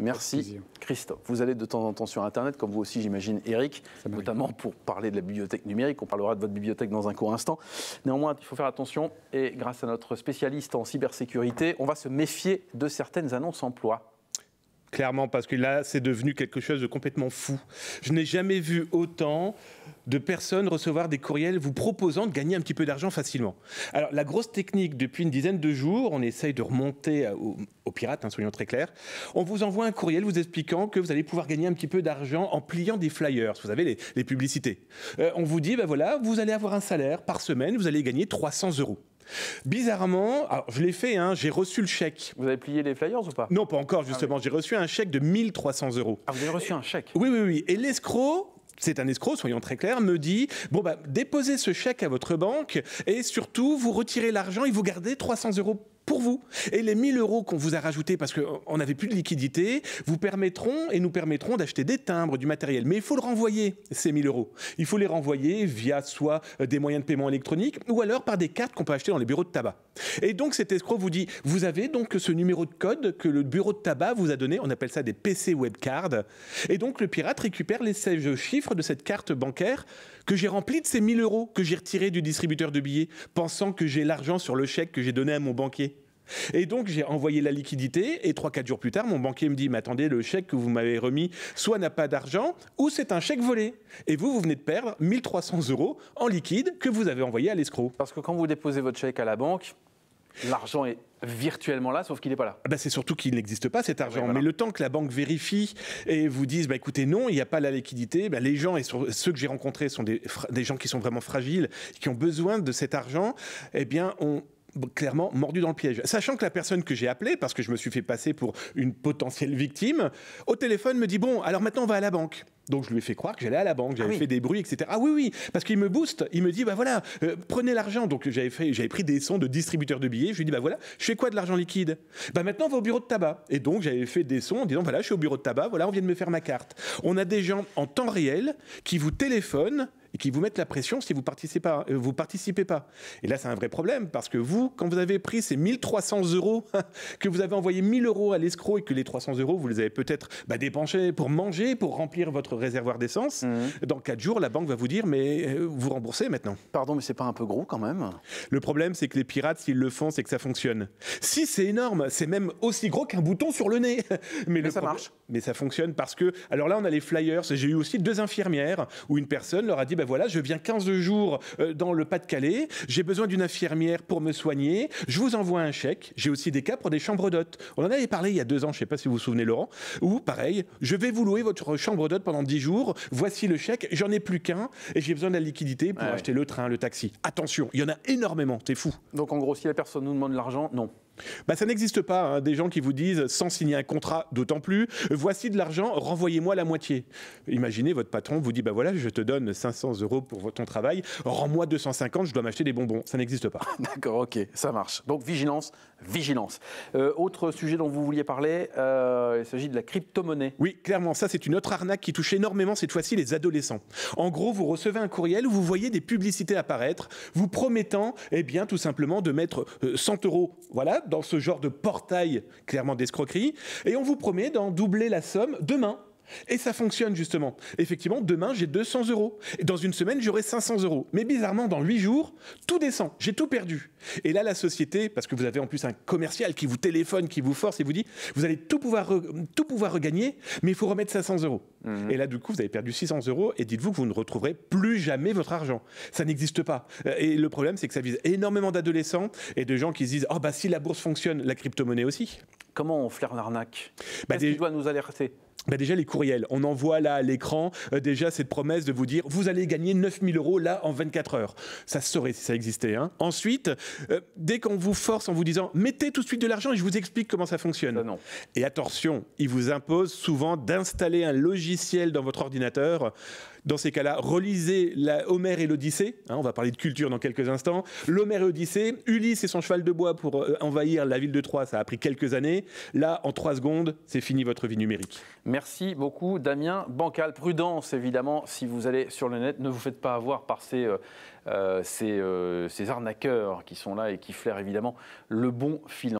Merci Christophe. Vous allez de temps en temps sur Internet, comme vous aussi j'imagine Eric, notamment pour parler de la bibliothèque numérique. On parlera de votre bibliothèque dans un court instant. Néanmoins, il faut faire attention et grâce à notre spécialiste en cybersécurité, on va se méfier de certaines annonces emploi. Clairement, parce que là, c'est devenu quelque chose de complètement fou. Je n'ai jamais vu autant de personnes recevoir des courriels vous proposant de gagner un petit peu d'argent facilement. Alors, la grosse technique, depuis une dizaine de jours, on essaye de remonter aux pirates, soyons très clairs. On vous envoie un courriel vous expliquant que vous allez pouvoir gagner un petit peu d'argent en pliant des flyers. Vous savez, les publicités. On vous dit, voilà, vous allez avoir un salaire par semaine, vous allez gagner 300 €. Bizarrement, alors je l'ai fait, j'ai reçu le chèque. Vous avez plié les flyers ou pas? Non, pas encore justement, j'ai reçu un chèque de 1 300 €. Ah, vous avez reçu un chèque? Oui. Et l'escroc, c'est un escroc, soyons très clairs, me dit, déposez ce chèque à votre banque et surtout, vous retirez l'argent et vous gardez 300 € pour vous. Et les 1 000 € qu'on vous a rajoutés parce qu'on n'avait plus de liquidité, nous permettront d'acheter des timbres, du matériel. Mais il faut le renvoyer, ces 1 000 €. Il faut les renvoyer via soit des moyens de paiement électroniques ou alors par des cartes qu'on peut acheter dans les bureaux de tabac. Et donc cet escroc vous dit, vous avez donc ce numéro de code que le bureau de tabac vous a donné, on appelle ça des PC Webcard. Et donc le pirate récupère les 16 chiffres de cette carte bancaire que j'ai remplie de ces 1 000 € que j'ai retirés du distributeur de billets, pensant que j'ai l'argent sur le chèque que j'ai donné à mon banquier. Et donc j'ai envoyé la liquidité et 3-4 jours plus tard, mon banquier me dit « Mais attendez, le chèque que vous m'avez remis, soit n'a pas d'argent, ou c'est un chèque volé. Et vous venez de perdre 1 300 € en liquide que vous avez envoyé à l'escroc. » Parce que quand vous déposez votre chèque à la banque, l'argent est virtuellement là, sauf qu'il n'est pas là. C'est surtout qu'il n'existe pas cet argent. Oui, voilà. Mais le temps que la banque vérifie et vous dise écoutez, non, il n'y a pas la liquidité, les gens, et ceux que j'ai rencontrés sont des gens qui sont vraiment fragiles, qui ont besoin de cet argent, ont clairement mordu dans le piège. Sachant que la personne que j'ai appelée, parce que je me suis fait passer pour une potentielle victime, au téléphone me dit bon, alors maintenant on va à la banque. Donc je lui ai fait croire que j'allais à la banque, j'avais fait des bruits, etc. Ah oui, parce qu'il me booste, il me dit voilà, prenez l'argent. Donc j'avais pris des sons de distributeur de billets, je lui ai dit voilà, je fais quoi de l'argent liquide? Maintenant on va au bureau de tabac. Et donc j'avais fait des sons en disant voilà, je suis au bureau de tabac, voilà, on vient de me faire ma carte. On a des gens en temps réel qui vous téléphonent et qui vous mettent la pression si vous participez pas. Et là, c'est un vrai problème, parce que vous, quand vous avez pris ces 1 300 €, que vous avez envoyé 1 000 € à l'escroc et que les 300 €, vous les avez peut-être dépensés pour manger, pour remplir votre réservoir d'essence, dans 4 jours, la banque va vous dire, mais vous remboursez maintenant. Pardon, mais c'est pas un peu gros quand même? Le problème, c'est que les pirates, s'ils le font, c'est que ça fonctionne. Si, c'est énorme, c'est même aussi gros qu'un bouton sur le nez. Mais ça marche. Mais ça fonctionne parce que, alors là, on a les flyers, j'ai eu aussi 2 infirmières, où une personne leur a dit, voilà, je viens 15 jours dans le Pas-de-Calais, j'ai besoin d'une infirmière pour me soigner, je vous envoie un chèque, j'ai aussi des cas pour des chambres d'hôtes. On en avait parlé il y a 2 ans, je ne sais pas si vous vous souvenez Laurent, où pareil, je vais vous louer votre chambre d'hôte pendant 10 jours, voici le chèque, j'en ai plus qu'un et j'ai besoin de la liquidité pour acheter le train, le taxi. Attention, il y en a énormément, c'est fou. Donc en gros, si la personne nous demande de l'argent, non. Ça n'existe pas, des gens qui vous disent, sans signer un contrat, d'autant plus, voici de l'argent, renvoyez-moi la moitié. Imaginez, votre patron vous dit, voilà, je te donne 500 € pour ton travail, rends-moi 250, je dois m'acheter des bonbons. Ça n'existe pas. D'accord, ok, ça marche. Donc vigilance, vigilance. Autre sujet dont vous vouliez parler, il s'agit de la crypto-monnaie. Oui, clairement, ça c'est une autre arnaque qui touche énormément cette fois-ci les adolescents. En gros, vous recevez un courriel où vous voyez des publicités apparaître, vous promettant, tout simplement de mettre 100 €, voilà, dans ce genre de portail clairement d'escroquerie, et on vous promet d'en doubler la somme demain. Et ça fonctionne justement. Effectivement, demain, j'ai 200 €. Et dans une semaine, j'aurai 500 €. Mais bizarrement, dans 8 jours, tout descend. J'ai tout perdu. Et là, la société, parce que vous avez en plus un commercial qui vous téléphone, qui vous force et vous dit, vous allez tout pouvoir regagner, mais il faut remettre 500 €. Et là, du coup, vous avez perdu 600 € et dites-vous que vous ne retrouverez plus jamais votre argent. Ça n'existe pas. Et le problème, c'est que ça vise énormément d'adolescents et de gens qui se disent, si la bourse fonctionne, la crypto-monnaie aussi. Comment on flaire l'arnaque? Qu'est-ce qui doit nous alerter? Déjà les courriels, on envoie là à l'écran déjà cette promesse de vous dire vous allez gagner 9 000 € là en 24 heures. Ça se saurait si ça existait. Ensuite, dès qu'on vous force en vous disant mettez tout de suite de l'argent et je vous explique comment ça fonctionne. Non. Et attention, ils vous imposent souvent d'installer un logiciel dans votre ordinateur. Dans ces cas-là, relisez Homère et l'Odyssée. On va parler de culture dans quelques instants. L'Homère et l'Odyssée, Ulysse et son cheval de bois pour envahir la ville de Troie, ça a pris quelques années. Là, en 3 secondes, c'est fini votre vie numérique. Merci beaucoup Damien Bancal. Prudence évidemment, si vous allez sur le net, ne vous faites pas avoir par ces arnaqueurs qui sont là et qui flairent évidemment le bon filon.